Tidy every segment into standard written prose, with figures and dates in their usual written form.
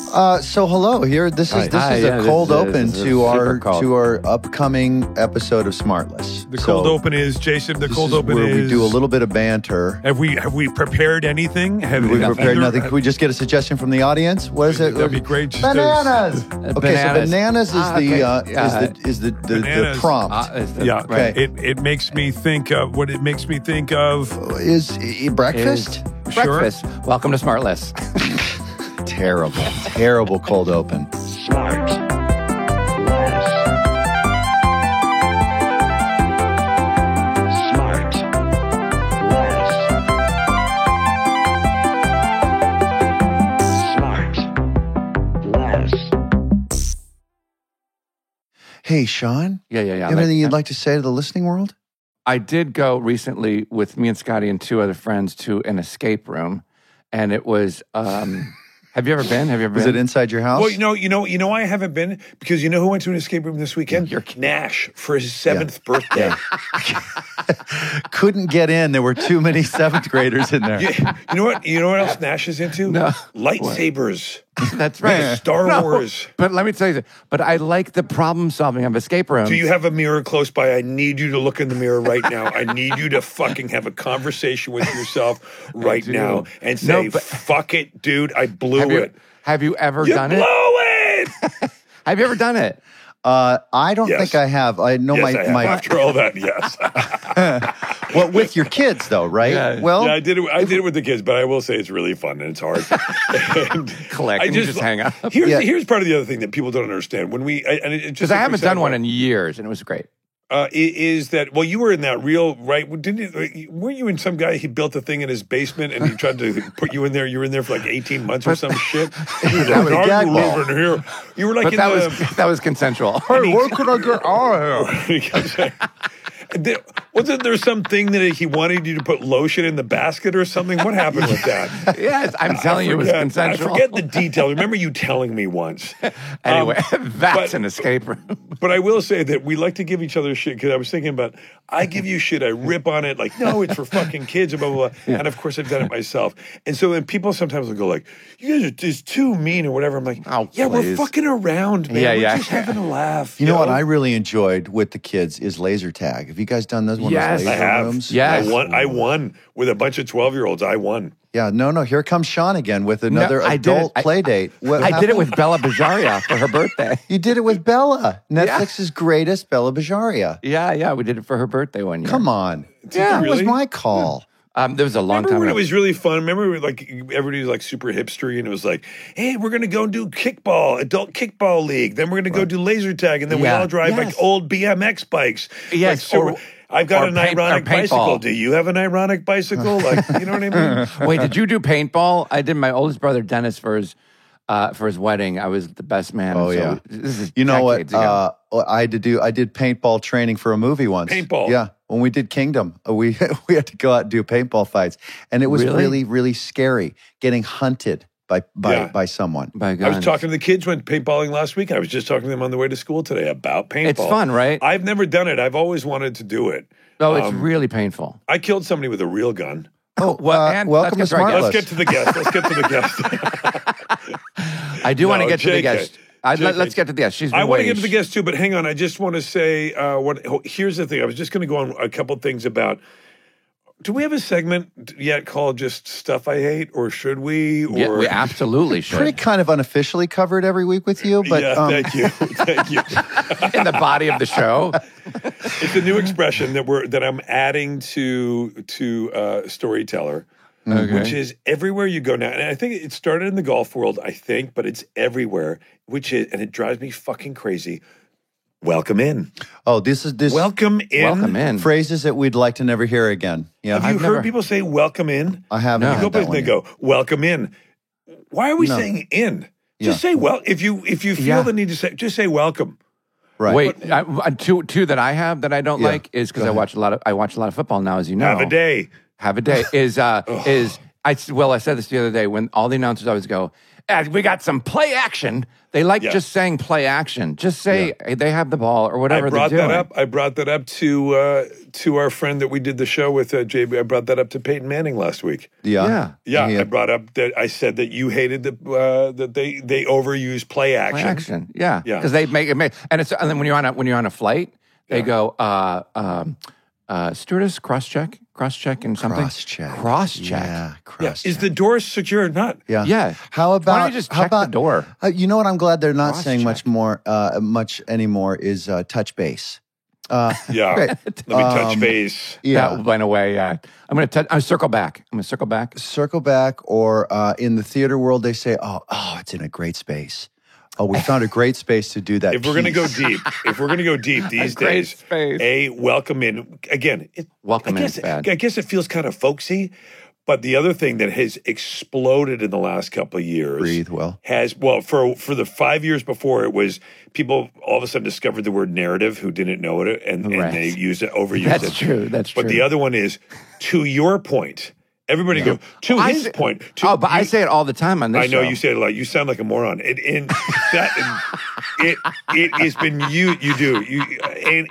So hello here. This is a cold open to our upcoming episode of Smartless. The cold open is Jason. The cold open where is we do a little bit of banter. Have we prepared anything? Have we prepared nothing? Can we just get a suggestion from the audience? What is it? That'd be great. Bananas. Okay, so bananas is the prompt. Okay. It makes me think of what it makes me think of is breakfast. Breakfast. Welcome to Smartless. Terrible cold open. Smart. Hey, Sean. Yeah. Anything you'd like to say to the listening world? I did go recently with me and Scotty and two other friends to an escape room, and it was. Have you ever been? Was it inside your house? Well, you know, I haven't been because you know who went to an escape room this weekend? Nash for his 7th birthday. Couldn't get in. There were too many 7th graders in there. You know what? You know what else Nash is into? No. Lightsabers. That's right. Star Wars. But let me tell you, but I like the problem solving of escape rooms. Do you have a mirror close by? I need you to look in the mirror right now. I need you to fucking have a conversation with yourself right now and say, fuck it, dude, I blew it. Have you ever done it? You blew it! Have you ever done it? I don't think I have. I know I have. After all that, yes. Well, with your kids, though, right? Yeah. Well, I did it with the kids, but I will say it's really fun and it's hard. And Collect and just hang up. Here's part of the other thing that people don't understand when because I haven't done one in years, and it was great. Is that you were in that real right? Weren't you in some guy? He built a thing in his basement, and he tried to put you in there. You were in there for like 18 months or some shit. You were like, that was consensual. Hey, where could I get out of here? Wasn't there something that he wanted you to put lotion in the basket or something? What happened with that? Yes, I'm telling you, it was consensual. I forget the details. Remember you telling me once. Anyway, that's an escape room. But I will say that we like to give each other shit because I was thinking about, I give you shit, I rip on it, like, no, it's for fucking kids, and blah, blah, blah. Yeah. And of course I've done it myself. And so then people sometimes will go like, you guys are just too mean or whatever. I'm like, we're fucking around, man. We're just having a laugh. You know what I really enjoyed with the kids is laser tag. Have you guys done those? Yes, I have. Rooms? Yes. I won with a bunch of 12-year-olds. I won. Yeah, no. Here comes Sean again with another adult play date. I did it with Bella Bajaria for her birthday. You did it with Bella, Netflix's greatest, Bella Bajaria. Yeah, we did it for her birthday one year. Come on. That was my call. There was a long time when ago. It was really fun. Remember, like everybody was like super hipstery, and it was like, "Hey, we're gonna go do kickball, adult kickball league. Then we're gonna go do laser tag, and then we all drive like old BMX bikes." Yes, I've got an ironic bicycle. Do you have an ironic bicycle? Like, you know what I mean? Wait, did you do paintball? I did my oldest brother Dennis for his wedding. I was the best man. Oh, yeah. This is you know what? I did paintball training for a movie once. Paintball. Yeah. When we did Kingdom, we had to go out and do paintball fights. And it was really, really scary getting hunted by someone. By guns. I was talking to the kids went paintballing last week. I was just talking to them on the way to school today about paintball. It's fun, right? I've never done it. I've always wanted to do it. Oh, it's really painful. I killed somebody with a real gun. Welcome to Smartless. Let's get to the guest. I do want to get to the guest. Let's get to the guest. I want to get to the guest too, but hang on. I just want to say, here's the thing. I was just going to go on a couple things about. Do we have a segment yet called just Stuff I Hate, or should we? Or yeah, we absolutely should. Pretty kind of unofficially covered every week with you, but thank you. In the body of the show, it's a new expression that I'm adding to Storyteller, which is everywhere you go now. And I think it started in the golf world, but it's everywhere. And it drives me fucking crazy. Welcome in. Oh, this welcome in. Welcome in. Phrases that we'd like to never hear again. Yeah, have you heard people say welcome in? I haven't. You go places and they go welcome in. Why are we saying in? Just say if you feel the need to say, just say welcome. Right. Wait, two that I have that I don't like is because I watch a lot of football now, as you know. Have a day is I said this the other day when all the announcers always go, we got some play action. They like just saying play action. Just say hey, they have the ball or whatever they're doing. I brought that up to our friend that we did the show with, JB. I brought that up to Peyton Manning last week. Yeah. I brought up that I said that you hated that they overuse play action. Play action. Yeah. Because they make it and then when you're on a flight, they go stewardess cross check and something. Cross check. Yeah, cross check. Is the door secure or not? Yeah. How about Why don't you just check the door? You know what? I'm glad they're not saying Cross-check. much anymore. Is touch base. Let me touch base. Yeah, that went away. Yeah, I'm going to circle back. Circle back, or in the theater world, they say, "Oh, it's in a great space." Oh, we found a great space to do that. If we're going to go deep these days, space. Welcome in again. Welcome in is bad. I guess it feels kind of folksy, but the other thing that has exploded in the last couple of years, for the 5 years before, it was people all of a sudden discovered the word narrative who didn't know it, and they used it, overused it. That's true. But the other one is, to your point. Everybody go to his point. But I say it all the time on this I know show. you say it a lot. You sound like a moron. It has been you do and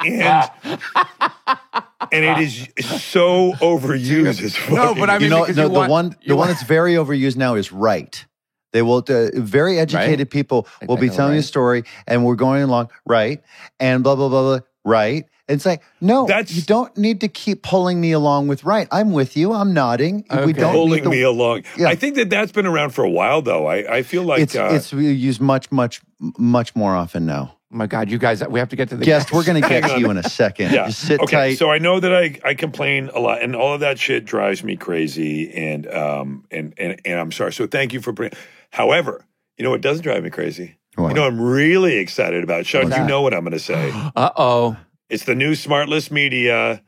it is so overused. It's fucking, no, but I mean, the one that's very overused now is right. They will very educated people will be telling you a story, and we're going along right, and blah blah blah blah right. It's like, no, you don't need to keep pulling me along with right. I'm with you. I'm nodding. Okay. We don't pulling me along. Yeah. I think that's been around for a while, though. I feel like it's used much more often now. Oh my God, you guys, we have to get to the guest. We're going to get to you in a second. Yeah. Just sit tight. So I know that I complain a lot, and all of that shit drives me crazy. And I'm sorry. So thank you for bringing. However, you know what doesn't drive me crazy? What? You know I'm really excited about. Sean, you know what I'm going to say. Uh-oh. It's the new Smartless Media.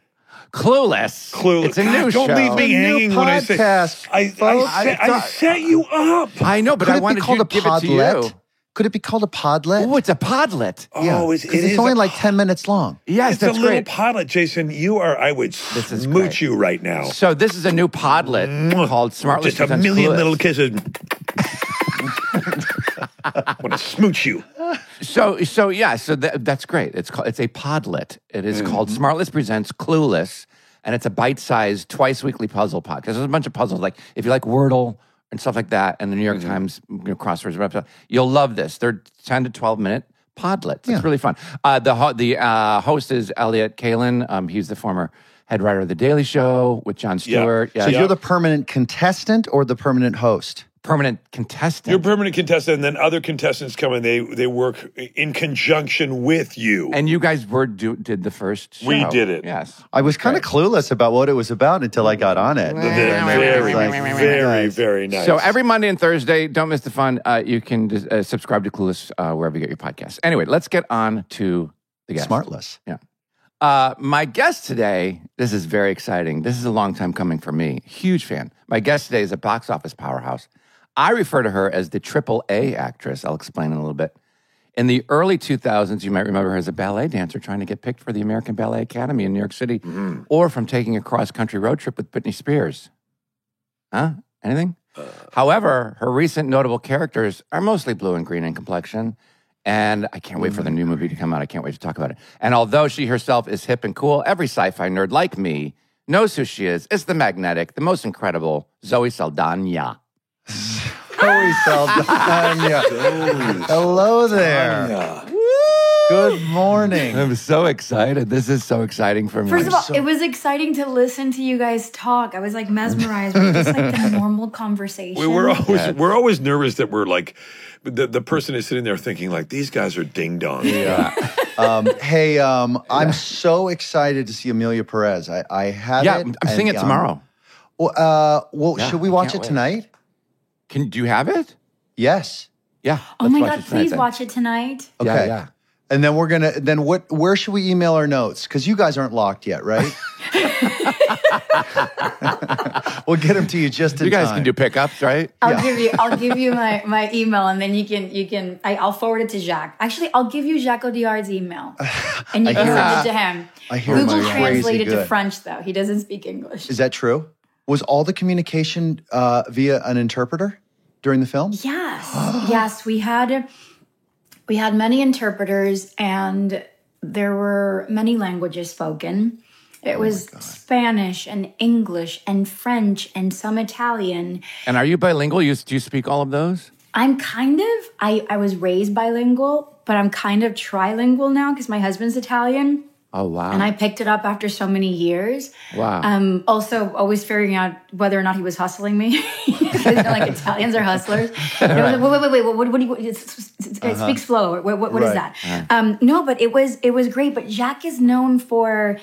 Clueless. It's a new show. Don't leave me hanging when I say. I set you up. I know, but I wanted to give it to you. Could it be called a podlet? Oh, it's a podlet. Oh, it's only like 10 minutes long. Yes, it's that's a great. little podlet, Jason. I would smooch you right now. So this is a new podlet called Smartless. Just a million little kisses. I want to smooch you. So that's great. It's a podlet. It is called Smartless Presents Clueless, and it's a bite-sized twice-weekly puzzle podcast. There's a bunch of puzzles, like if you like Wordle and stuff like that, and the New York Times crosswords website, you'll love this. They're 10 to 12-minute podlets. It's really fun. The host is Elliot Kalin. He's the former head writer of The Daily Show with Jon Stewart. So you're the permanent contestant or the permanent host? Permanent contestant. You're permanent contestant, and then other contestants come and they work in conjunction with you. And you guys did the first show. We did it. Yes. I was kind of clueless about what it was about until I got on it. Very nice. So every Monday and Thursday, don't miss the fun. You can subscribe to Clueless wherever you get your podcasts. Anyway, let's get on to the guest. Smartless. Yeah. My guest today, this is very exciting. This is a long time coming for me. Huge fan. My guest today is a box office powerhouse. I refer to her as the AAA actress. I'll explain in a little bit. In the early 2000s, you might remember her as a ballet dancer trying to get picked for the American Ballet Academy in New York City, or from taking a cross-country road trip with Britney Spears. Huh? Anything? However, her recent notable characters are mostly blue and green in complexion, and I can't wait for the new movie to come out. I can't wait to talk about it. And although she herself is hip and cool, every sci-fi nerd like me knows who she is. It's the magnetic, the most incredible Zoe Saldana. Zoe Saldana. Hello there. Good morning. I'm so excited. This is so exciting for me. First of all, it was exciting to listen to you guys talk. I was like mesmerized by just like the normal conversation. We're always nervous that we're like the person is sitting there thinking like these guys are ding dong. Yeah. I'm so excited to see Amelia Perez. I had it. Yeah, I'm seeing it tomorrow. Should we watch it tonight? Do you have it? Yes. Yeah. Oh my God, please watch it tonight. Okay. Yeah. And then where should we email our notes? Because you guys aren't locked yet, right? We'll get them to you just in time. You guys can do pickups, right? I'll give you my email, and then you can I'll forward it to Jacques. Actually, I'll give you Jacques Audiard's email, and you can send it to him. I hear Google it's translate it crazy to good. French, though. He doesn't speak English. Is that true? Was all the communication via an interpreter? during the film? Yes. Yes, we had many interpreters, and there were many languages spoken. It was Spanish and English and French and some Italian. And are you bilingual? Do you speak all of those? I'm kind of, I was raised bilingual, but I'm kind of trilingual now because my husband's Italian. Oh, wow. And I picked it up after so many years. Wow. Also, always figuring out whether or not he was hustling me. Like Italians are hustlers. Right. Wait. What do you, speak slow. What is that? No, but it was great. But Jacques is known for,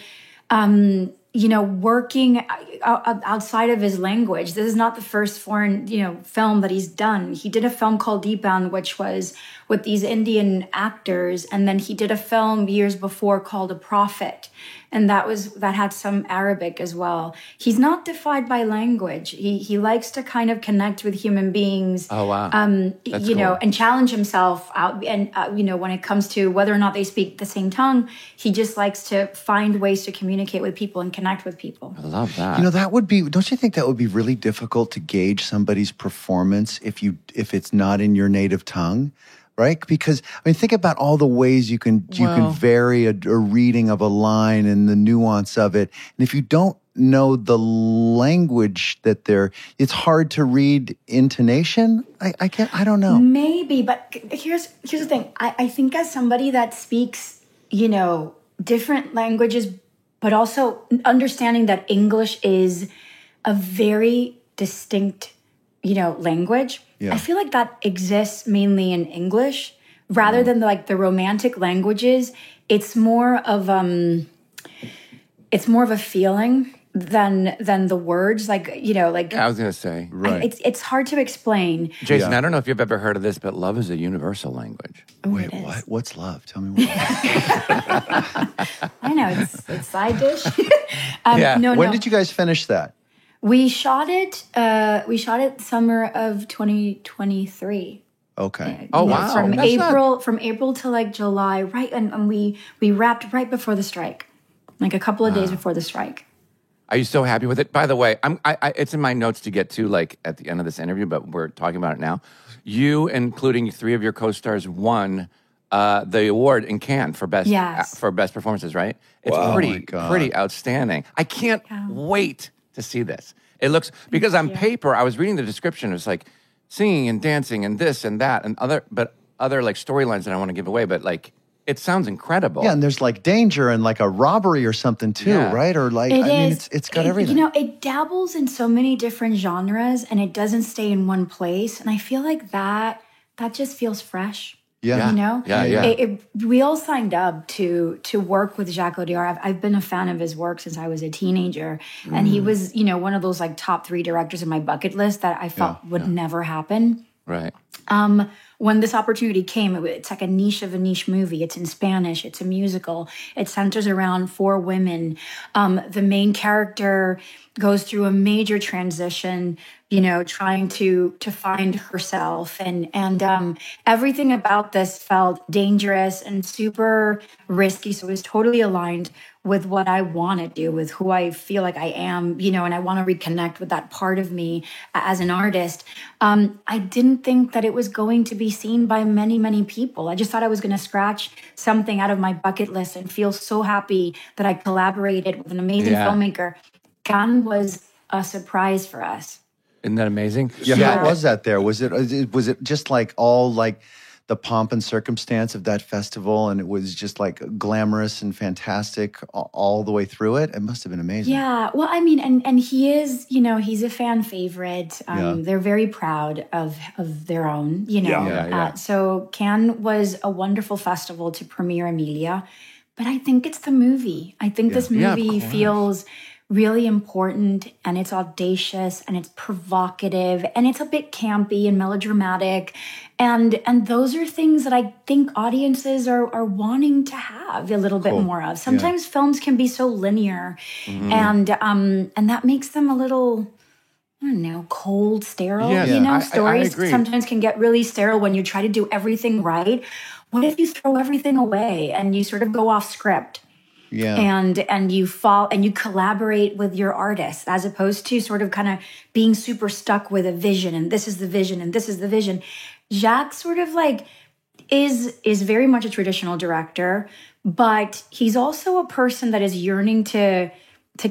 working outside of his language. This is not the first foreign, film that he's done. He did a film called Deepan, which was with these Indian actors. And then he did a film years before called A Prophet. And that had some Arabic as well. He's not defined by language. He likes to kind of connect with human beings. Oh, wow. That's cool. And challenge himself out. And, when it comes to whether or not they speak the same tongue, he just likes to find ways to communicate with people and connect with people. I love that. That would be, don't you think that would be really difficult to gauge somebody's performance if it's not in your native tongue? Right? Because, think about all the ways you can vary a reading of a line and the nuance of it. And if you don't know the language that it's hard to read intonation. I don't know. Maybe, but here's the thing. I think as somebody that speaks, different languages, but also understanding that English is a very distinct language. Yeah. I feel like that exists mainly in English rather than the romantic languages. It's more of a feeling than the words. I was gonna say, right. It's hard to explain. Jason, I don't know if you've ever heard of this, but love is a universal language. Wait, what? What's love? Tell me what. I know it's side dish. When did you guys finish that? We shot it summer of 2023. Okay. Oh, wow. From April to July, right? And we wrapped right before the strike, a couple of days before the strike. Are you so happy with it? By the way, it's in my notes to get to at the end of this interview, but we're talking about it now. You, including 3 of your co-stars, won the award in Cannes for best performances. Right? It's pretty outstanding. I can't wait to see this. It looks, because on paper, I was reading the description, it's singing and dancing and this and that and other storylines that I want to give away, but it sounds incredible. Yeah, and there's danger and a robbery or something too, right? Or it's got everything. It dabbles in so many different genres and it doesn't stay in one place. And I feel like that just feels fresh. Yeah. We all signed up to work with Jacques Audiard. I've been a fan of his work since I was a teenager. And he was, one of those top 3 directors in my bucket list that I felt would never happen. Right. When this opportunity came, it's a niche of a niche movie. It's in Spanish. It's a musical. It centers around 4 women. The main character goes through a major transition, trying to find herself. And everything about this felt dangerous and super risky. So it was totally aligned with what I want to do, with who I feel like I am, and I want to reconnect with that part of me as an artist. I didn't think that it was going to be seen by many, many people. I just thought I was going to scratch something out of my bucket list and feel so happy that I collaborated with an amazing filmmaker. Cannes was a surprise for us. Isn't that amazing? Yeah. How was that there? Was it just all the pomp and circumstance of that festival, and it was just glamorous and fantastic all the way through it? It must have been amazing. Yeah. Well, and he is, he's a fan favorite. They're very proud of their own, So Cannes was a wonderful festival to premiere Emilia, but I think it's the movie. I think this movie feels really important, and it's audacious, and it's provocative, and it's a bit campy and melodramatic, and those are things that I think audiences are wanting to have a little bit more of. Sometimes films can be so linear, and that makes them a little, I don't know, cold, sterile. Stories I sometimes can get really sterile when you try to do everything right. What if you throw everything away and you sort of go off script? Yeah. And you fall and you collaborate with your artist as opposed to sort of kind of being super stuck with a vision and this is the vision and this is the vision. Jacques sort of like is very much a traditional director, but he's also a person that is yearning to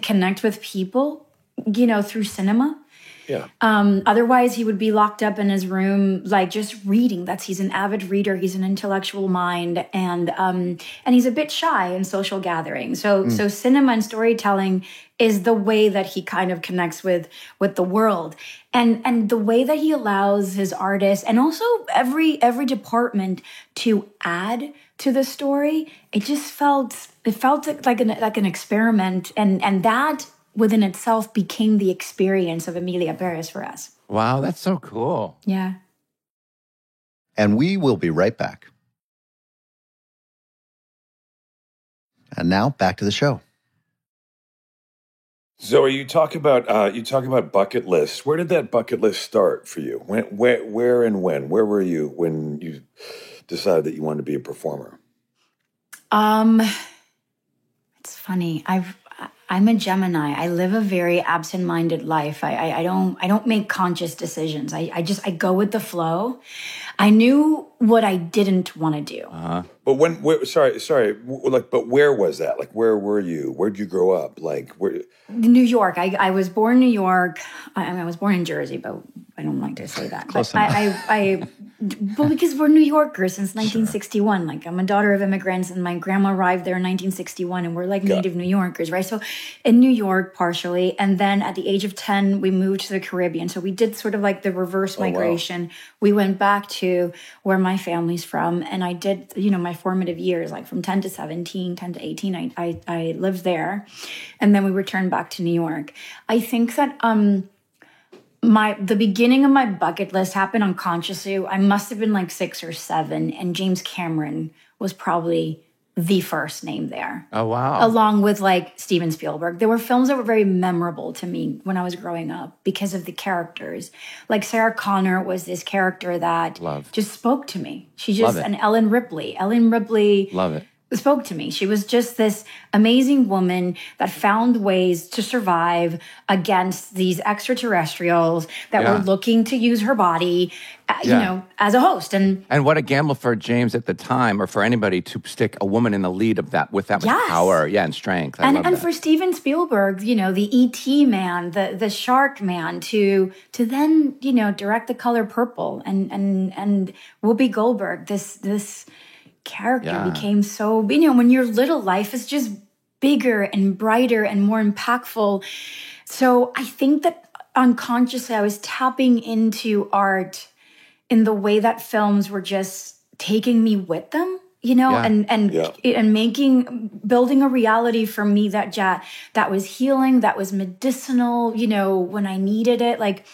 connect with people, you know, through cinema. Yeah. Otherwise, he would be locked up in his room, like just reading. He's an avid reader. He's an intellectual mind, and he's a bit shy in social gatherings. So cinema and storytelling is the way that he kind of connects with the world, and the way that he allows his artists and also every department to add to the story. It felt like an experiment, and that within itself became the experience of Emilia Paris for us. Wow, that's so cool. Yeah. And we will be right back. And now back to the show. Zoe, you talk about bucket lists. Where did that bucket list start for you? Where and when? Where were you when you decided that you wanted to be a performer? It's funny. I'm a Gemini. I live a very absent-minded life. I don't make conscious decisions. I go with the flow. I knew what I didn't want to do. But but where was that? Like, where were you? Where'd you grow up? Like, where? New York. I was born in New York. I was born in Jersey, but I don't like to say that. Close enough. Well, because we're New Yorkers since 1961. Sure. Like, I'm a daughter of immigrants, and my grandma arrived there in 1961, and we're like native New Yorkers, right? So in New York, partially. And then at the age of 10, we moved to the Caribbean. So we did sort of like the reverse migration. Wow. We went back to where my family's from, and I did, my formative years, like from 10 to 17, 10 to 18, I lived there. And then we returned back to New York. I think that the beginning of my bucket list happened unconsciously. I must have been like 6 or 7, and James Cameron was probably the first name there. Oh, wow. Along with like Steven Spielberg. There were films that were very memorable to me when I was growing up because of the characters. Like Sarah Connor was this character that just spoke to me. And Ellen Ripley. Love it. Spoke to me. She was just this amazing woman that found ways to survive against these extraterrestrials that were looking to use her body, as a host. And what a gamble for James at the time, or for anybody, to stick a woman in the lead of that with that much power, and strength. And for Steven Spielberg, the E.T. man, the shark man, to then direct The Color Purple, and Whoopi Goldberg, this character became so, when you're little, life is just bigger and brighter and more impactful. So I think that unconsciously I was tapping into art in the way that films were just taking me with them, and building a reality for me that was healing, that was medicinal, when I needed it. Like,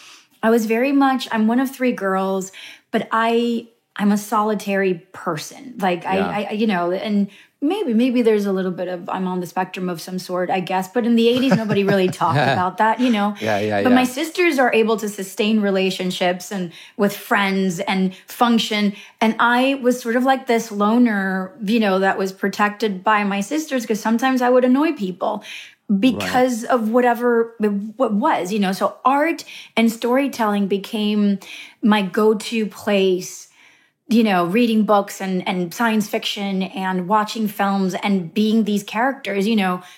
I was I'm one of 3 girls, but I'm a solitary person. Like, I and maybe there's a little bit of, I'm on the spectrum of some sort, I guess. But in the 80s, nobody really talked about that, But my sisters are able to sustain relationships and with friends and function. And I was sort of like this loner, that was protected by my sisters, because sometimes I would annoy people because of what was, So art and storytelling became my go-to place. Reading books and science fiction and watching films and being these characters,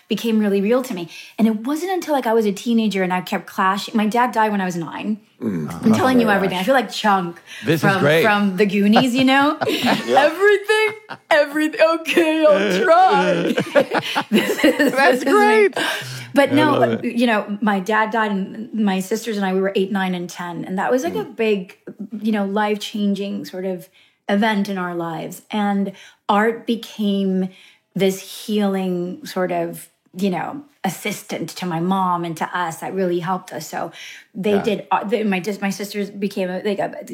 became really real to me. And it wasn't until I was a teenager and I kept clashing. My dad died when I was 9. I'm telling you everything. I feel like Chunk from the Goonies, Everything. Okay, I'll try. That's great. But no, my dad died, and my sisters and I, we were 8, 9, and 10. And that was like a big, life-changing sort of event in our lives. And art became this healing sort of, assistant to my mom and to us that really helped us. So they did, my sisters became,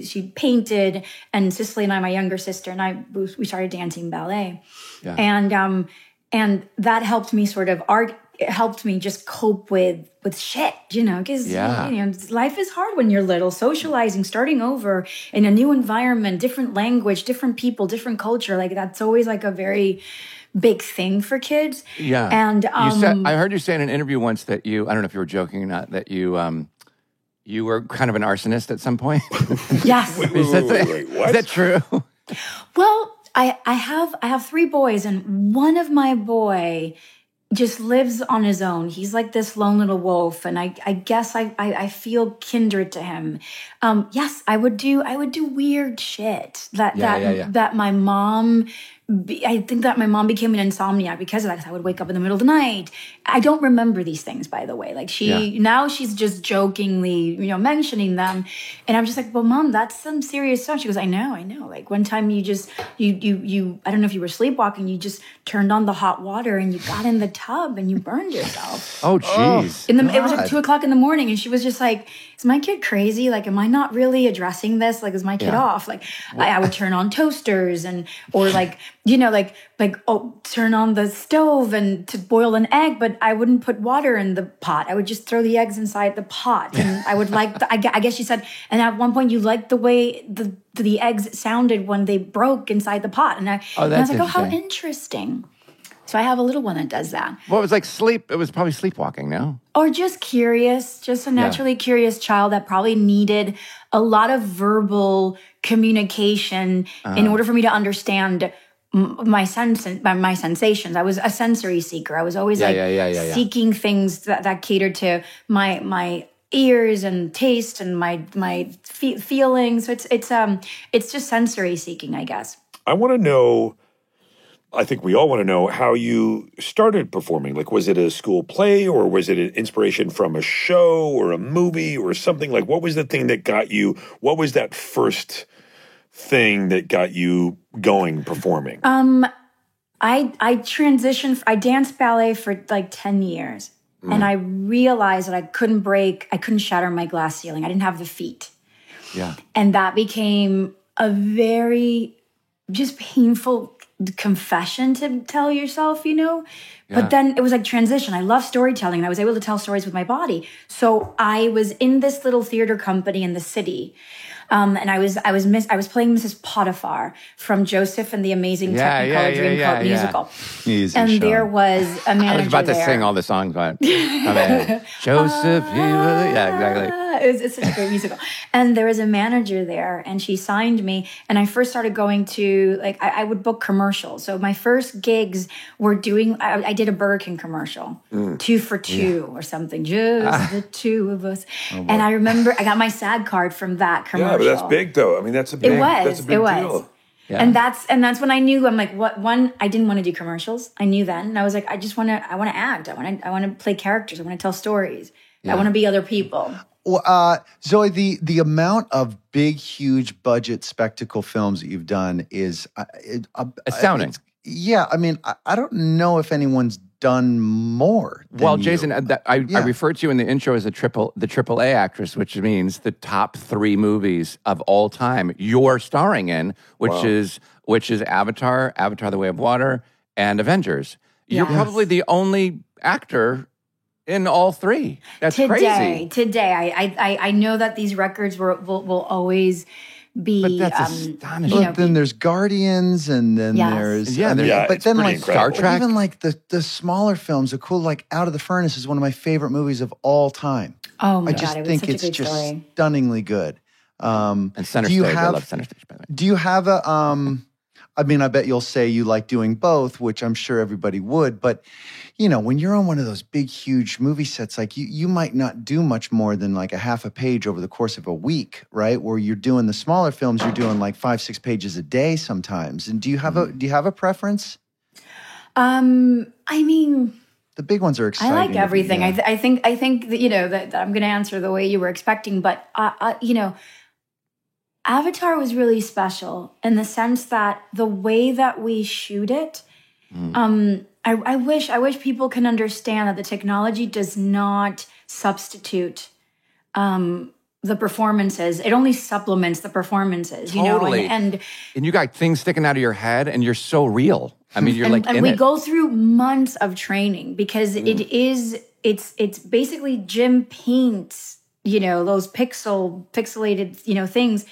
she painted, and Cicely and I, my younger sister, and we started dancing ballet. Yeah. And that helped me it helped me just cope with shit, because life is hard when you're little. Socializing, starting over in a new environment, different language, different people, different culture, like that's always like a very, big thing for kids. Yeah. And I heard you say in an interview once that I don't know if you were joking or not, that you were kind of an arsonist at some point. Yes. Wait, what? Is that true? Well, I have 3 boys, and one of my boy just lives on his own. He's like this lone little wolf, and I guess I feel kindred to him. Yes, I would do weird shit that my mom. I think that my mom became an insomniac because of that, because I would wake up in the middle of the night. I don't remember these things, by the way. Like now she's just jokingly, mentioning them. And I'm just like, well, Mom, that's some serious stuff. She goes, I know. Like one time you I don't know if you were sleepwalking, you just turned on the hot water and you got in the tub and you burned yourself. Oh, jeez. It was like 2:00 in the morning, and she was just like, is my kid crazy? Like, am I not really addressing this? Like, is my kid off? Like, I would turn on toasters or like, turn on the stove and to boil an egg, but I wouldn't put water in the pot. I would just throw the eggs inside the pot. And I would I guess she said, and at one point you liked the way the eggs sounded when they broke inside the pot. And I was like, oh, how interesting. So I have a little one that does that. Well, it was like sleep. It was probably sleepwalking, no? Or just curious, just a naturally curious child that probably needed a lot of verbal communication in order for me to understand my sensations. I was a sensory seeker. I was always seeking things that catered to my ears and taste and my feelings. So it's just sensory seeking, I guess. I want to know. I think we all want to know how you started performing. Like, was it a school play, or was it an inspiration from a show or a movie or something? Like, what was the thing that got you? What was that first thing that got you going performing? I transitioned. I danced ballet for like 10 years, and I realized that I couldn't shatter my glass ceiling. I didn't have the feet. Yeah, and that became a very just painful confession to tell yourself, But then it was like transition. I love storytelling, and I was able to tell stories with my body. So I was in this little theater company in the city. And I was playing Mrs. Potiphar from Joseph and the Amazing Technicolor Dreamcoat musical. Easy, and Sean. there was a manager. I was about to there. sing all the songs, but Joseph, exactly. It's such a great musical. And there was a manager there, and she signed me. And I first started going to, I would book commercials. So my first gigs were I did a Burger King commercial, 2 for 2 or something, just the two of us. And I remember I got my SAG card from that commercial. Yeah, but that's big, though. I mean, that's a big deal. Yeah. And that's when I knew, I'm like, I didn't want to do commercials. I knew then. And I was like, I want to act. I want to play characters. I want to tell stories. I want to be other people. Well, Zoe, the amount of big, huge budget spectacle films that you've done is astounding. I mean, I don't know if anyone's done more. Well, Jason, I referred to you in the intro as the AAA actress, which means the top 3 movies of all time you're starring in, which is Avatar, Avatar: The Way of Water, and Avengers. You're probably the only actor in all 3. That's crazy. Today, I know that these records will always be. But that's astonishing. But then there's Guardians, and then there's but then like Star Trek, even like the smaller films are cool. Like Out of the Furnace is one of my favorite movies of all time. Oh my God, I just think it's just story. stunningly good. And Center Stage, I love Center Stage, by the way. Do you have a? I mean, I bet you'll say you like doing both, which I'm sure everybody would. But, when you're on one of those big, huge movie sets, like you might not do much more than like a half a page over the course of a week, right? Where you're doing the smaller films, you're doing like 5-6 pages a day sometimes. And do you have a preference? I mean, the big ones are exciting. I like everything. I think that, that I'm going to answer the way you were expecting, but Avatar was really special in the sense that the way that we shoot it, I wish people can understand that the technology does not substitute the performances. It only supplements the performances, Totally. And you got things sticking out of your head, and you're so real. I mean, you're and we go through months of training because it's basically Jim paints those pixelated, things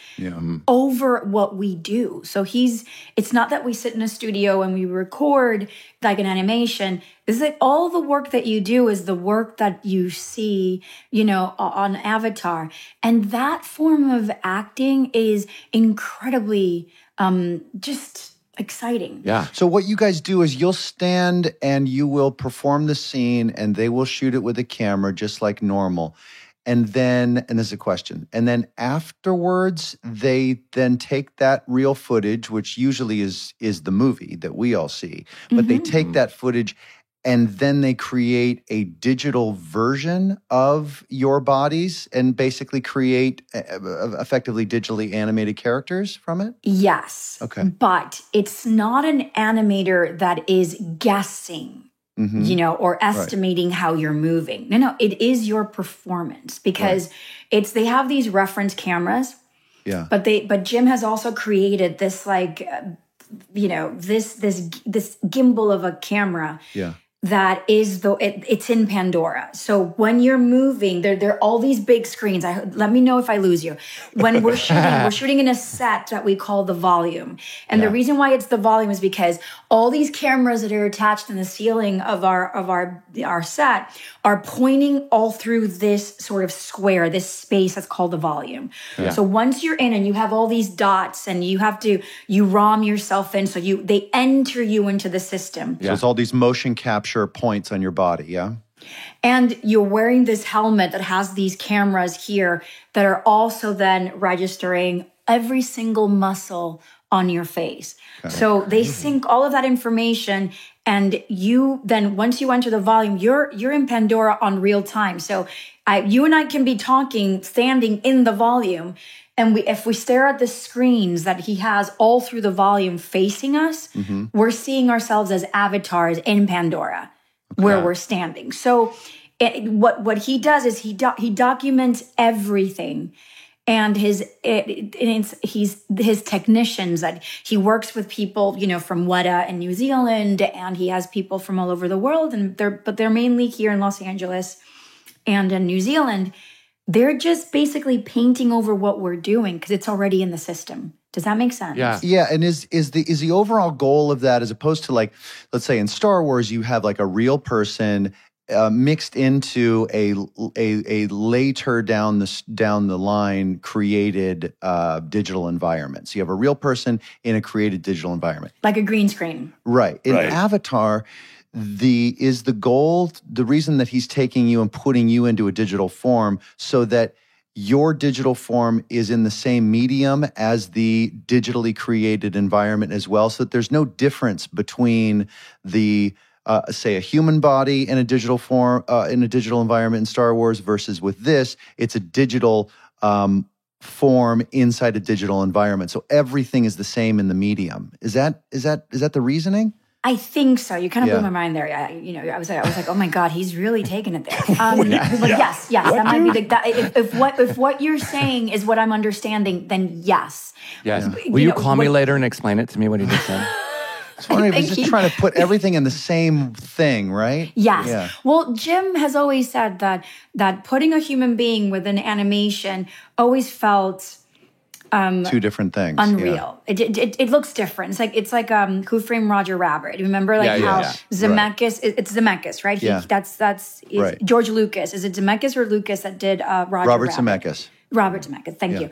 over what we do. So it's not that we sit in a studio and we record like an animation. It's like all the work that you do is the work that you see, on Avatar. And that form of acting is incredibly just exciting. Yeah. So what you guys do is you'll stand and you will perform the scene and they will shoot it with a camera just like normal. And this is a question, and then afterwards, they then take that real footage, which usually is the movie that we all see, but they take that footage and then they create a digital version of your bodies and basically create effectively digitally animated characters from it? Yes. Okay. But it's not an animator that is guessing. Or estimating how you're moving. No, it is your performance because they have these reference cameras. Yeah. But Jim has also created this this gimbal of a camera. Yeah. That is it's in Pandora. So when you're moving, there are all these big screens. Let me know if I lose you. When we're shooting in a set that we call the volume. And the reason why it's the volume is because all these cameras that are attached in the ceiling of our set are pointing all through this sort of square, this space that's called the volume. Yeah. So once you're in and you have all these dots and you ROM yourself in, so they enter you into the system. Yeah. So it's all these motion capture points on your body, yeah? And you're wearing this helmet that has these cameras here that are also then registering every single muscle on your face. Okay. So they sync all of that information, and you then, once you enter the volume, you're in Pandora on real time. So you and I can be talking, standing in the volume, and if we stare at the screens that he has all through the volume facing us, we're seeing ourselves as avatars in Pandora, where we're standing. So what he does is he documents everything. And his technicians, that he works with people, from Weta in New Zealand, and he has people from all over the world, but they're mainly here in Los Angeles and in New Zealand. They're just basically painting over what we're doing because it's already in the system. Does that make sense? Yeah. Yeah. And is the overall goal of that, as opposed to, like, let's say in Star Wars, you have like a real person mixed into a later down the line created digital environment. So you have a real person in a created digital environment, like a green screen. Right. In Avatar, the reason that he's taking you and putting you into a digital form so that your digital form is in the same medium as the digitally created environment as well, so that there's no difference between the say a human body in a digital form, in a digital environment in Star Wars versus with this, it's a digital form inside a digital environment. So everything is the same in the medium. Is that the reasoning? I think so. You kind of blew my mind there. I was like, oh my God, he's really taking it there. But yes, that might be if what you're saying is what I'm understanding, then yes. Yes. Will you call me later and explain it to me what he just said? He's just trying to put everything in the same thing, right? Yes. Yeah. Well, Jim has always said that putting a human being with an animation always felt two different things. Unreal. Yeah. It looks different. It's like Who Framed Roger Rabbit. Remember how Zemeckis? It's Zemeckis, right? That's right. George Lucas. Is it Zemeckis or Lucas that did Robert Zemeckis. Robert Zemeckis, thank you.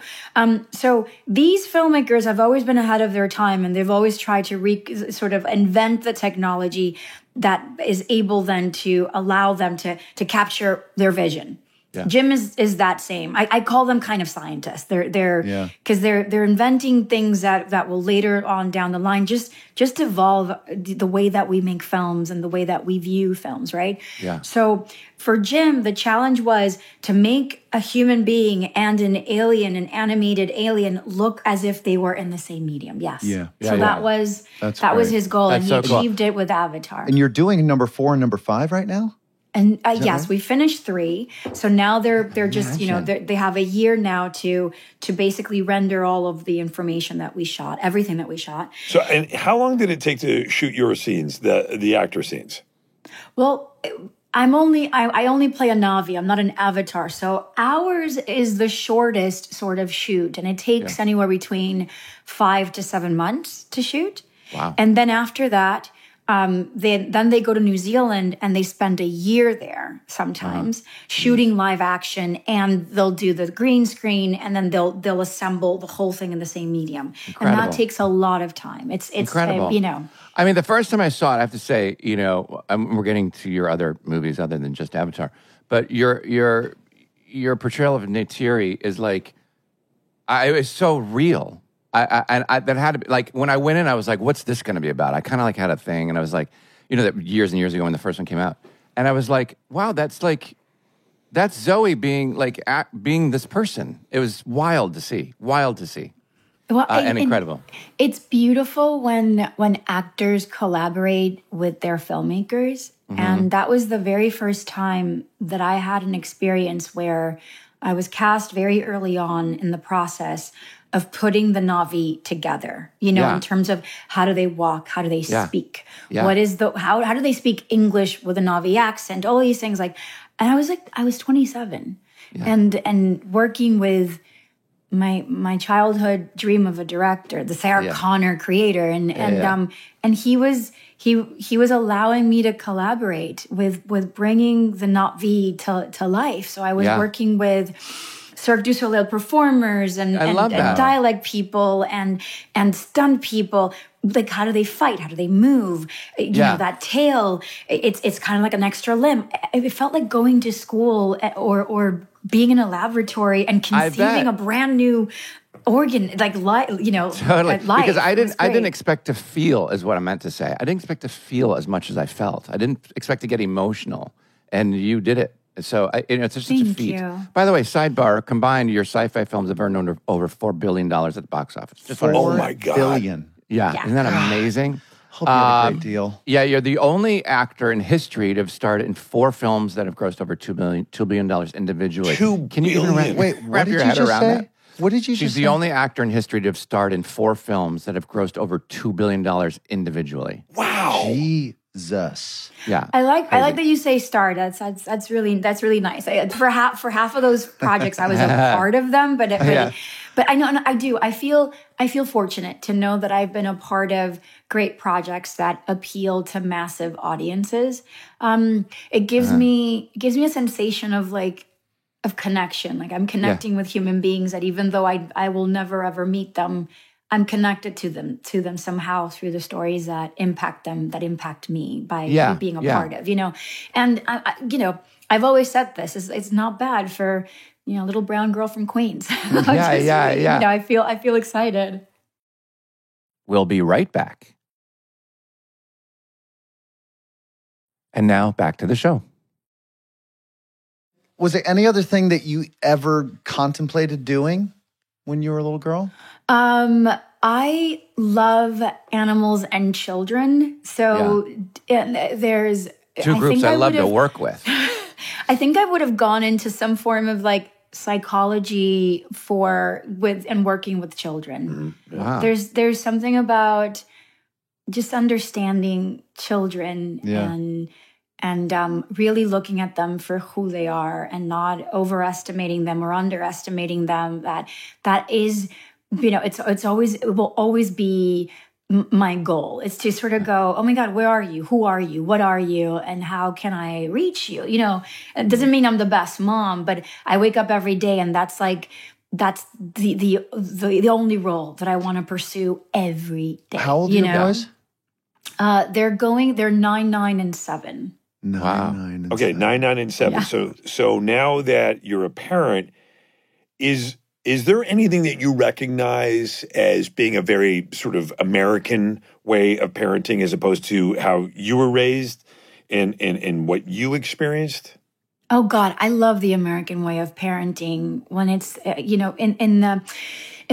So these filmmakers have always been ahead of their time, and they've always tried to sort of invent the technology that is able then to allow them to capture their vision. Yeah. Jim is that same. I call them kind of scientists. They're because they're inventing things that will later on down the line just evolve the way that we make films and the way that we view films, right? Yeah. So for Jim, the challenge was to make a human being and an animated alien, look as if they were in the same medium. Yes. Yeah. So that was his goal, and he achieved it with Avatar. And you're doing number 4 and number 5 right now? And yes, right? We finished 3. So now they're just, they have a year now to basically render all of the information that we shot, everything that we shot. So, and how long did it take to shoot your scenes, the actor scenes? Well, I only play a Na'vi. I'm not an avatar. So ours is the shortest sort of shoot, and it takes anywhere between 5 to 7 months to shoot. Wow. And then after that, they go to New Zealand and they spend a year there sometimes shooting live action, and they'll do the green screen, and then they'll assemble the whole thing in the same medium. Incredible. And that takes a lot of time. It's incredible. I mean, the first time I saw it, I have to say, we're getting to your other movies other than just Avatar, but your portrayal of Neytiri is like, it was so real. I that had to be like, when I went in, I was like, what's this going to be about? I kind of like had a thing, and I was like, that years and years ago when the first one came out, and I was like, wow, that's Zoe being being this person. It was wild to see. Well, and incredible. It's beautiful when actors collaborate with their filmmakers. And that was the very first time that I had an experience where I was cast very early on in the process of putting the Na'vi together, in terms of how do they walk, how do they speak, what is how do they speak English with a Na'vi accent, all these things. And I was 27 and working with my childhood dream of a director, the Sarah Connor creator, and he was allowing me to collaborate with bringing the Na'vi to life. So I was working with Cirque du Soleil performers and dialect people and stunt people. Like, how do they fight? How do they move? That tail, it's kind of like an extra limb. It felt like going to school or being in a laboratory and conceiving a brand new organ, totally. Life. Because I didn't expect to feel, is what I meant to say. I didn't expect to feel as much as I felt. I didn't expect to get emotional, and you did it. So it's just such a feat. You. By the way, sidebar: combined, your sci-fi films have earned over $4 billion at the box office. Just oh my God, billion. Yeah, isn't that amazing? Hope you had a great deal. Yeah, you're the only actor in history to have starred in 4 films that have grossed over $2 billion individually. Can you even wrap your head around that? What did you just say? She's the only actor in history to have starred in 4 films that have grossed over $2 billion individually. Wow. Jesus. Yeah. I like that you say starred. That's really nice. For half of those projects, I was a part of them, but I know, and I do. I feel fortunate to know that I've been a part of great projects that appeal to massive audiences. It gives me a sensation of connection. Like, I'm connecting with human beings that, even though I will never ever meet them, I'm connected to them somehow through the stories that impact them, that impact me by being a part of, And I've always said this: it's not bad for little brown girl from Queens. I feel excited. We'll be right back. And now back to the show. Was there any other thing that you ever contemplated doing when you were a little girl? I love animals and children. So there's 2 groups I love to work with. I think I would have gone into some form of psychology and working with children. Wow. There's something about just understanding children and really looking at them for who they are and not overestimating them or underestimating them. That is, it will always be my goal. Is to sort of go, oh my God, where are you? Who are you? What are you? And how can I reach you? It doesn't mean I'm the best mom, but I wake up every day and that's the only role that I want to pursue every day. How old are your boys? They're 9, 9, and 7. 9, 9, and 7. 9, 9, and 7. Yeah. So now that you're a parent, is there anything that you recognize as being a very sort of American way of parenting as opposed to how you were raised and what you experienced? Oh God, I love the American way of parenting when it's in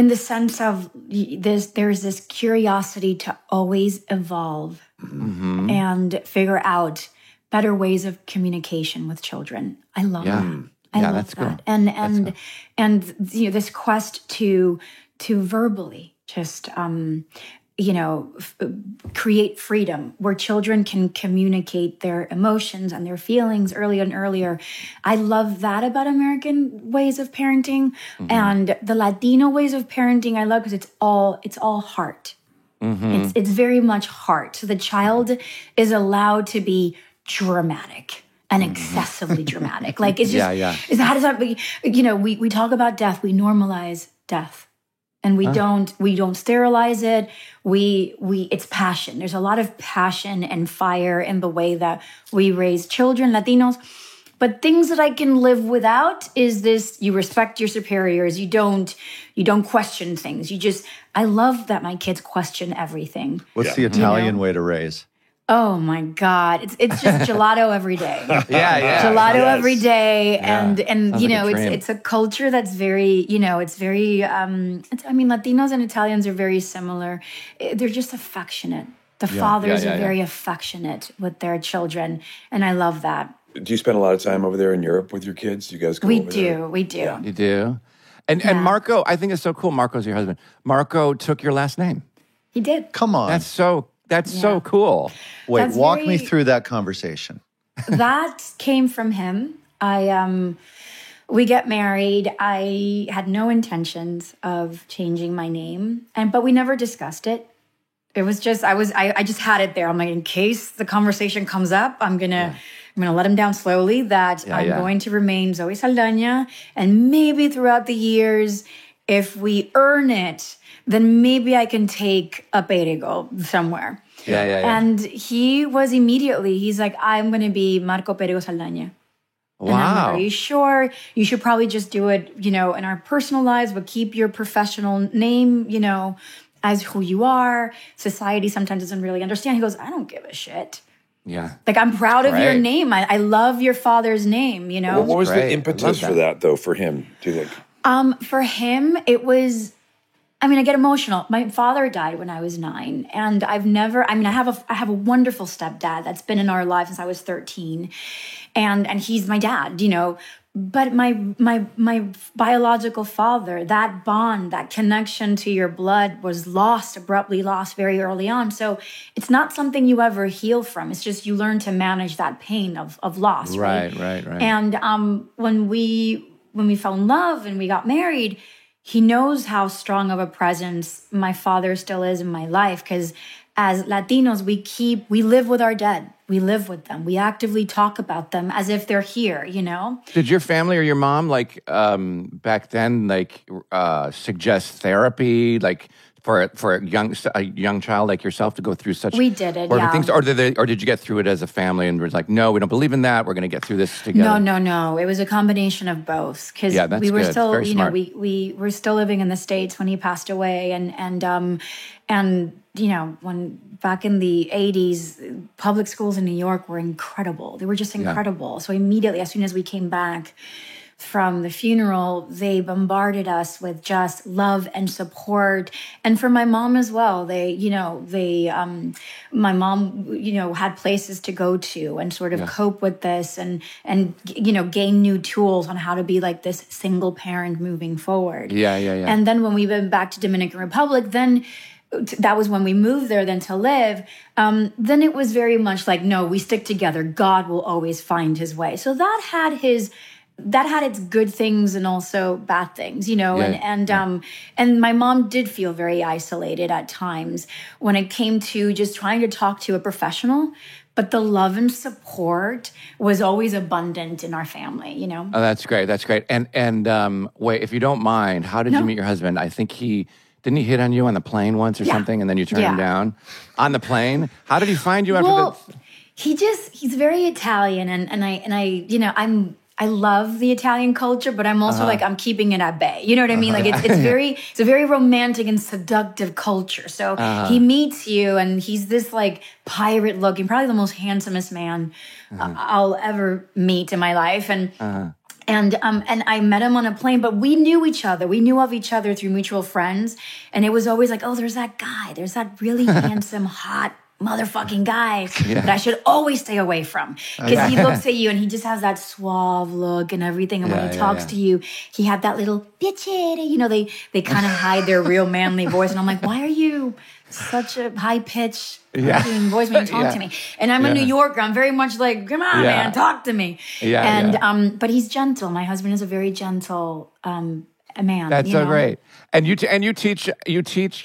the sense of there's this curiosity to always evolve and figure out better ways of communication with children. I love that. I love that's that. Cool. And this quest to verbally just create freedom where children can communicate their emotions and their feelings earlier and earlier. I love that about American ways of parenting. And the Latino ways of parenting I love because it's all heart. It's very much heart. So the child is allowed to be dramatic and excessively dramatic. Like it's just, how does that be? We talk about death, we normalize death. And we don't sterilize it. It's passion. There's a lot of passion and fire in the way that we raise children, Latinos. But things that I can live without is this: you respect your superiors. You don't question things. I love that my kids question everything. What's the Italian way to raise? Oh my God. It's just gelato every day. Yeah. Gelato every day. And it's a culture that's very, it's very, Latinos and Italians are very similar. They're just affectionate. The fathers are very affectionate with their children. And I love that. Do you spend a lot of time over there in Europe with your kids? Do you guys go over there? We do. Yeah. You do? And Marco, I think it's so cool. Marco's your husband. Marco took your last name. He did. Come on. That's so cool. Wait, walk me through that conversation. That came from him. We get married. I had no intentions of changing my name, but we never discussed it. It was just I just had it there. I'm like, in case the conversation comes up, I'm gonna let him down slowly that I'm going to remain Zoe Saldaña, and maybe throughout the years, if we earn it, then maybe I can take a Perego somewhere. Yeah. And he was immediately, he's like, I'm going to be Marco Perego Saldaña. Wow. And I'm like, are you sure? You should probably just do it, in our personal lives, but keep your professional name, as who you are. Society sometimes doesn't really understand. He goes, I don't give a shit. Yeah. Like, I'm proud of your name. I love your father's name, What was the impetus for that, though, for him, do you think? For him, it was... I get emotional. My father died when I was 9, and I have a wonderful stepdad that's been in our life since I was 13, and he's my dad, But my biological father, that bond, that connection to your blood was abruptly lost very early on. So it's not something you ever heal from. It's just you learn to manage that pain of loss. Right. And when we fell in love and we got married, he knows how strong of a presence my father still is in my life, because as Latinos, we live with our dead. We live with them. We actively talk about them as if they're here, Did your family or your mom, back then, suggest therapy, for a young child like yourself to go through such we did it, yeah. things, or did you get through it as a family and was like, no, we don't believe in that. We're going to get through this together. No. It was a combination of both, because we were good. still, Smart. we were still living in the States when he passed away, and when back in the 80s, public schools in New York were incredible. They were just incredible. So immediately, as soon as we came back from the funeral, they bombarded us with just love and support. And for my mom as well, my mom, had places to go to and sort of cope with this and gain new tools on how to be like this single parent moving forward. Yeah. And then when we went back to Dominican Republic, then that was when we moved there then to live. Then it was very much like, no, we stick together. God will always find his way. So that had its good things and also bad things, and my mom did feel very isolated at times when it came to just trying to talk to a professional, but the love and support was always abundant in our family, Oh, that's great. And wait, if you don't mind, how did you meet your husband? I think didn't he hit on you on the plane once or something, and then you turned him down on the plane? How did he find you after he's very Italian, and I love the Italian culture, but I'm also I'm keeping it at bay. You know what I mean? Like it's a very romantic and seductive culture. So he meets you, and he's this like pirate looking, probably the most handsomest man I'll ever meet in my life, and I met him on a plane, but we knew each other. We knew of each other through mutual friends, and it was always like, oh, there's that guy, there's that really handsome, hot motherfucking guy that I should always stay away from. Because he looks at you and he just has that suave look and everything. And when he talks to you, he had that little bitch. You know, they kind of hide their real manly voice. And I'm like, why are you such a high-pitched voice when you talk to me? And I'm a New Yorker. I'm very much like, come on, man, talk to me. But he's gentle. My husband is a very gentle a man. That's so great. And you teach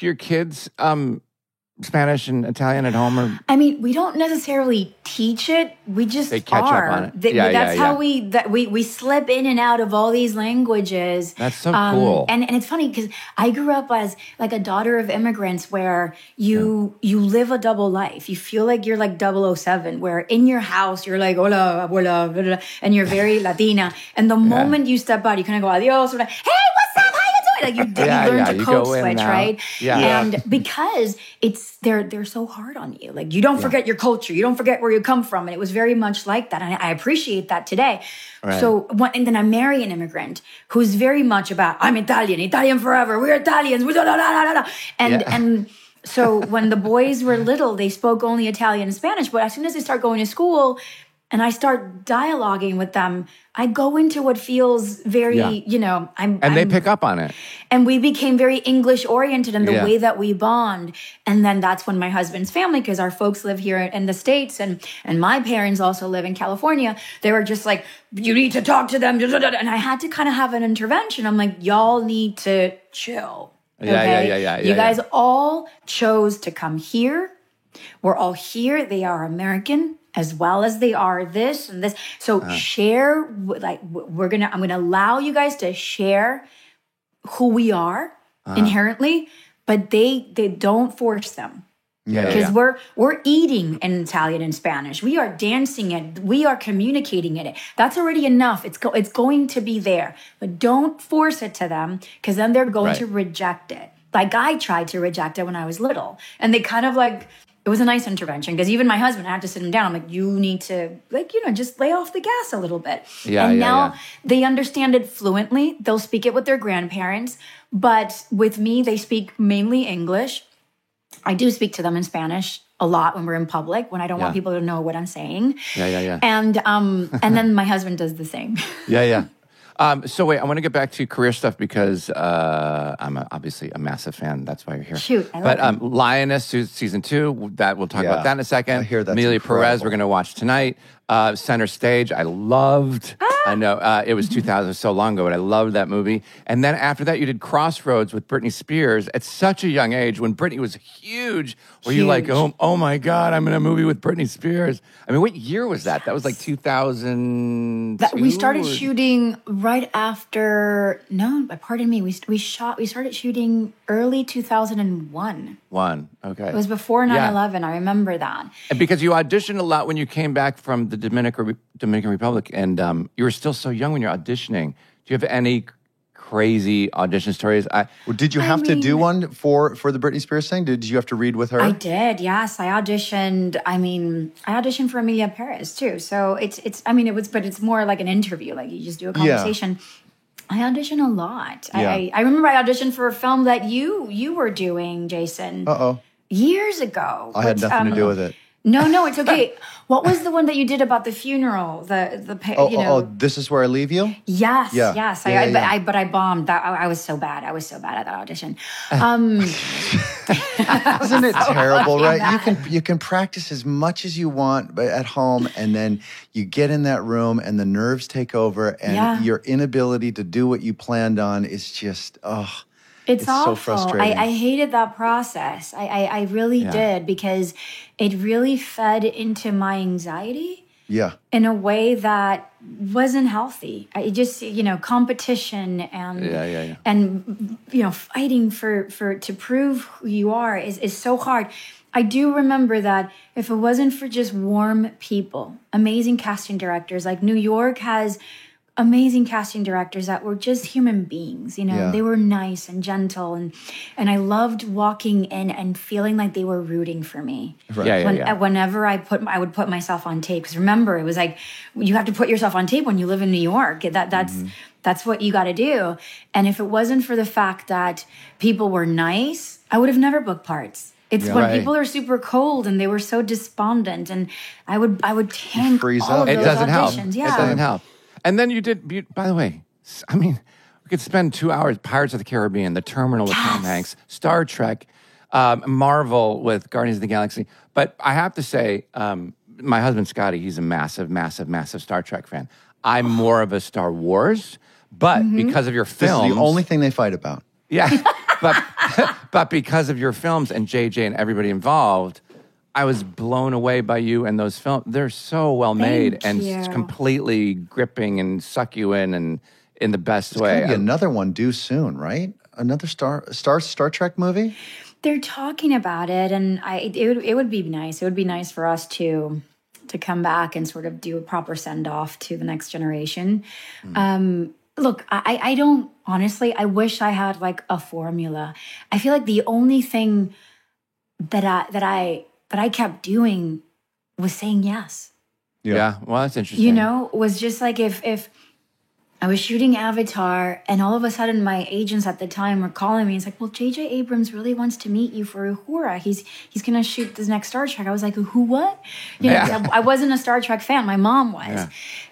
your kids Spanish and Italian at home? Or? I mean, we don't necessarily teach it. We just they catch up on it. That's how we slip in and out of all these languages. That's so cool. And it's funny because I grew up as like a daughter of immigrants where you live a double life. You feel like you're like 007, where in your house you're like, hola, abuela, blah, blah, and you're very Latina. And the moment you step out, you kind of go, adios, or like, hey, what's up? Like you learn to code switch, right? And because they're so hard on you. Like you don't forget your culture. You don't forget where you come from. And it was very much like that. And I appreciate that today. Right. So and then I marry an immigrant who's very much about, I'm Italian forever. We're Italians. And so when the boys were little, they spoke only Italian and Spanish. But as soon as they start going to school and I start dialoguing with them, I go into what feels very, they pick up on it. And we became very English oriented in the way that we bond. And then that's when my husband's family, because our folks live here in the States and my parents also live in California, they were just like, you need to talk to them. And I had to kind of have an intervention. I'm like, y'all need to chill. Okay? You guys all chose to come here. We're all here. They are American as well as they are this and this. So share, like I'm gonna allow you guys to share who we are inherently, but they don't force them. Because we're eating in Italian and Spanish. We are dancing it. We are communicating it. That's already enough. It's going to be there. But don't force it to them because then they're going to reject it. Like I tried to reject it when I was little. And they kind of like, it was a nice intervention because even my husband, I had to sit him down. I'm like, you need to just lay off the gas a little bit. And now they understand it fluently. They'll speak it with their grandparents. But with me, they speak mainly English. I do speak to them in Spanish a lot when we're in public, when I don't want people to know what I'm saying. And then my husband does the same. So wait, I want to get back to career stuff because I'm obviously a massive fan. That's why you're here. Shoot, I love it. Lioness season 2. That we'll talk about that in a second. I hear that's Amelia incredible. Perez, we're going to watch tonight. Center Stage, I loved. I know it was 2000, so long ago, but I loved that movie. And then after that, you did Crossroads with Britney Spears at such a young age when Britney was huge. Were you like, oh my God, I'm in a movie with Britney Spears? I mean, what year was that? That was like 2000. We started shooting right after. No, pardon me. We started shooting early 2001. Okay. It was before 9/11. I remember that. And because you auditioned a lot when you came back from the Dominican Republic, and you were still so young when you're auditioning. Do you have any crazy audition stories? Did you have to do one for the Britney Spears thing? Did you have to read with her? I did. Yes, I auditioned. I auditioned for Amelia Perez too. So it's more like an interview. Like you just do a conversation. I audition a lot. I remember I auditioned for a film that you were doing, Jason. Years ago. I had nothing to do with it. No, it's okay. What was the one that you did about the funeral? This Is Where I Leave You? Yes. But I bombed. I was so bad. I was so bad at that audition. Isn't it terrible, right? You can practice as much as you want at home, and then you get in that room, and the nerves take over, and your inability to do what you planned on is just It's awful. So frustrating. I hated that process. I really did because it really fed into my anxiety. In a way that wasn't healthy. I just, competition and and fighting to prove who you are is so hard. I do remember that if it wasn't for just warm people, amazing casting directors, like New York has amazing casting directors that were just human beings, they were nice and gentle. And I loved walking in and feeling like they were rooting for me. Whenever I would put myself on tape. Because remember, it was like, you have to put yourself on tape when you live in New York. That's what you got to do. And if it wasn't for the fact that people were nice, I would have never booked parts. It's when people are super cold and they were so despondent, and I would tank freeze all up. of It those doesn't help. auditions. Yeah. It doesn't help. And then you did, by the way, I mean, we could spend 2 hours, Pirates of the Caribbean, The Terminal with Tom Hanks, Star Trek, Marvel with Guardians of the Galaxy. But I have to say, my husband, Scotty, he's a massive, massive, massive Star Trek fan. I'm more of a Star Wars, but because of your films. This is the only thing they fight about. Yeah, but because of your films and JJ and everybody involved, I was blown away by you and those films. They're so well made and completely gripping and suck you in and in the best way. There's another one due soon, right? Another Star Trek movie? They're talking about it, and it would be nice. It would be nice for us to come back and sort of do a proper send-off to the next generation. Look, I don't, honestly, I wish I had like a formula. I feel like the only thing that I kept doing was saying yes. Yeah, well, that's interesting. You know, was just like if I was shooting Avatar and all of a sudden my agents at the time were calling me. It's like, well, J.J. Abrams really wants to meet you for Uhura. He's going to shoot this next Star Trek. I was like, who, what? You know, I wasn't a Star Trek fan. My mom was. Yeah.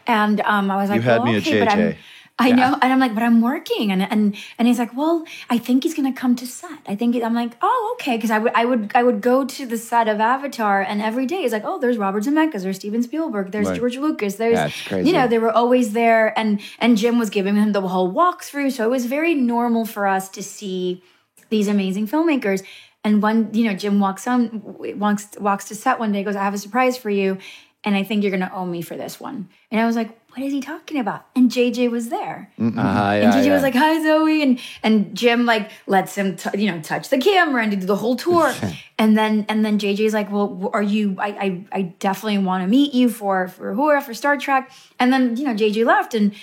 And I was like, you had me okay, at JJ. I know. And I'm like, but I'm working. And he's like, well, I think he's going to come to set. I'm like, oh, okay. Cause I would go to the set of Avatar and every day he's like, oh, there's Robert Zemeckis, there's Steven Spielberg, there's George Lucas. There's, crazy. you know, they were always there. And Jim was giving him the whole walkthrough. So it was very normal for us to see these amazing filmmakers. And when, you know, Jim walks to set one day, goes, I have a surprise for you. And I think you're going to owe me for this one. And I was like, what is he talking about? And JJ was there. And JJ was like, hi, Zoe. And Jim like lets him, touch the camera and do the whole tour. and then JJ's like, well, are you, I definitely want to meet you for Uhura, for Star Trek. And then, JJ left and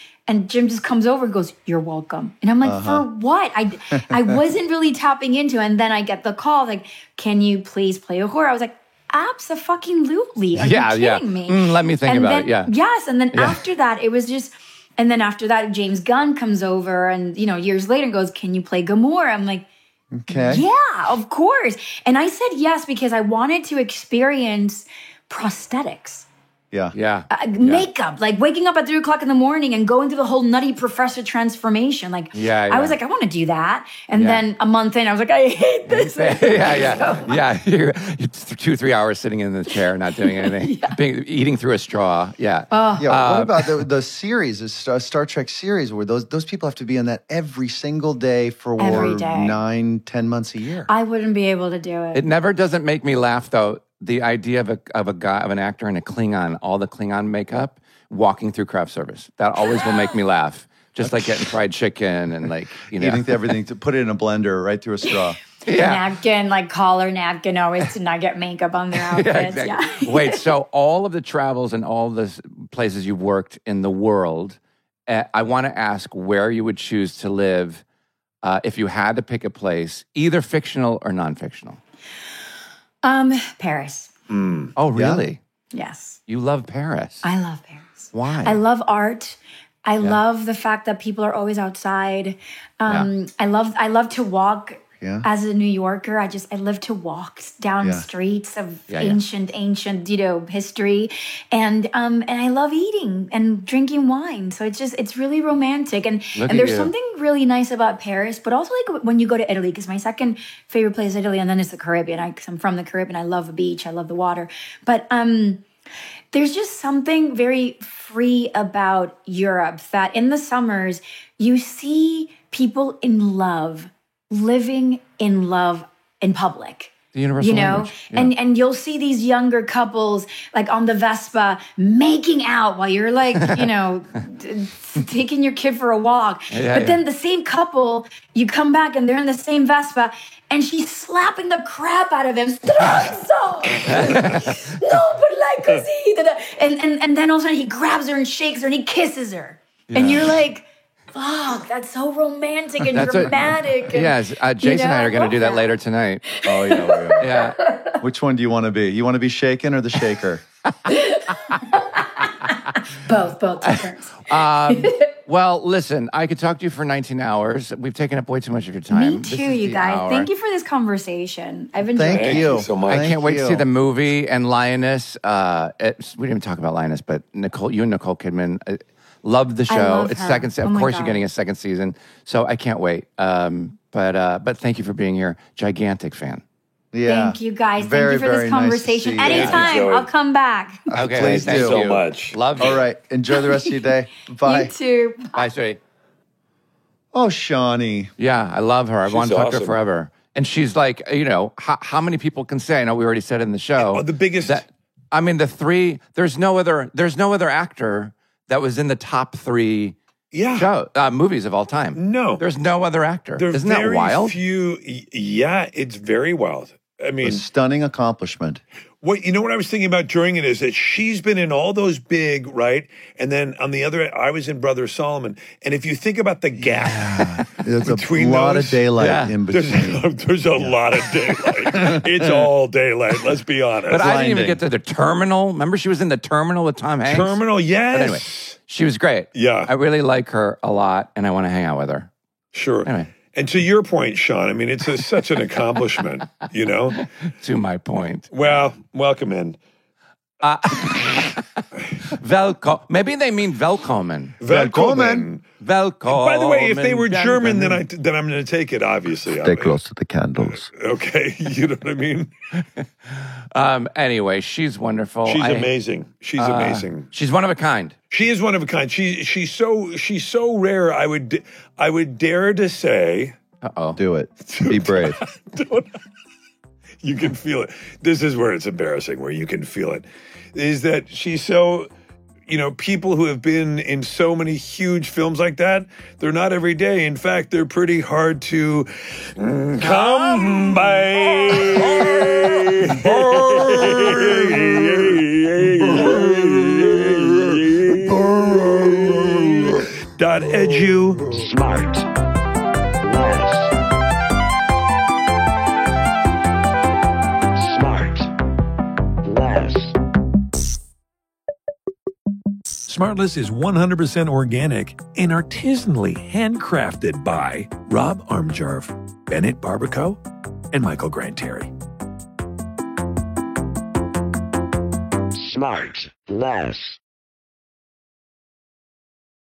Jim just comes over and goes, you're welcome. And I'm like, for what? I wasn't really tapping into it. And then I get the call, like, can you please play Uhura? I was like, abso-fucking-lutely. Are you kidding me? Let me think about it. Yeah. Yes. And then after that, it was just, and then after that, James Gunn comes over and, years later goes, can you play Gamora? I'm like, okay. Yeah, of course. And I said yes because I wanted to experience prosthetics. Yeah. Makeup, like waking up at 3 o'clock in the morning and going through the whole Nutty Professor transformation. Like, I was like, I want to do that. And then a month in, I was like, I hate this. You're 2-3 hours sitting in the chair, not doing anything, eating through a straw. Yeah. What about the series, the Star Trek series, where those people have to be on that every single day for 9-10 months a year? I wouldn't be able to do it. It never doesn't make me laugh though. The idea of an actor in a Klingon, all the Klingon makeup, walking through craft service. That always will make me laugh. Just like getting fried chicken and eating everything to put it in a blender right through a straw. Napkin, like collar napkin, always to not get makeup on their outfits. Exactly. Wait, so all of the travels and all the places you've worked in the world, I want to ask where you would choose to live if you had to pick a place, either fictional or non-fictional. Paris. Oh, really? Yeah. Yes. You love Paris. I love Paris. Why? I love art. I love the fact that people are always outside. I love to walk. As a New Yorker, I live to walk down streets of ancient, history, and I love eating and drinking wine. So it's really romantic, and there's something really nice about Paris, but also like when you go to Italy, because my second favorite place is Italy, and then it's the Caribbean. Because I'm from the Caribbean, I love the beach, I love the water, but there's just something very free about Europe that in the summers you see people in love. Living in love in public. The universal language. And you'll see these younger couples like on the Vespa making out while you're like, taking your kid for a walk. Then the same couple, you come back and they're in the same Vespa and she's slapping the crap out of him. Stronzo! No, but like, così. And then all of a sudden he grabs her and shakes her and he kisses her. Yeah. And you're like, fuck, that's so romantic and dramatic. Yes, Jason and I are going to do that later tonight. Oh, yeah. Which one do you want to be? You want to be shaken or the shaker? Both turns. Well, listen, I could talk to you for 19 hours. We've taken up way too much of your time. Me too, you guys. Hour. Thank you for this conversation. I've enjoyed it. Thank you so much. I can't wait to see the movie. And Lioness, we didn't even talk about Lioness, but you and Nicole Kidman, loved the show. Love it's her. second. Oh of my course, God. you're getting a second season. So I can't wait. But thank you for being here. Gigantic fan. Yeah. Thank you, guys. Very, Thank you for very this nice to conversation. see you. Anytime, Joey. I'll come back. Okay, Please thank do. you So much. Love you. All right. Enjoy the rest of your day. Bye. You too. Bye, sweetie. Oh, Shawnee. Yeah, I love her. I want to talk to her awesome. forever. And she's like, how many people can say? I know we already said it in the show. Oh, the biggest. The three. There's no other actor that was in the top three movies of all time. No. There's no other actor. There's Isn't that very wild? few. Yeah, it's very wild. I A mean, stunning accomplishment. what I was thinking about during it is that she's been in all those big, right? And then on the other, I was in Brother Solomon. And if you think about the gap There's a between lot those, of daylight Yeah. in between. there's a lot of daylight. It's all daylight. Let's be honest. But I didn't even Blinding. get to the Terminal. Remember, she was in the Terminal with Tom Hanks. Terminal, yes. But anyway, she was great. Yeah. I really like her a lot, and I want to hang out with her. Sure. Anyway. And to your point, Sean, I mean, it's such an accomplishment, you know? To my point. Well, welcome in. Maybe they mean Velkommen. Willkommen. Velkommen. By the way, if they were German, then I'm going to take it, obviously. Stay close to the candles. Okay, you know what I mean? Anyway, she's wonderful. She's amazing. She's amazing. She's one of a kind. She is one of a kind. She's so rare. I would dare to say. Uh-oh. Do it. Be brave. You can feel it. This is where it's embarrassing, where you can feel it. Is that she's so, people who have been in so many huge films like that, they're not every day. In fact, they're pretty hard to come .edu. Smart. Less. Smart. Less. Smartless is 100% organic and artisanally handcrafted by Rob Armjarv, Bennett Barbaco, and Michael Granteri. Smart. Less.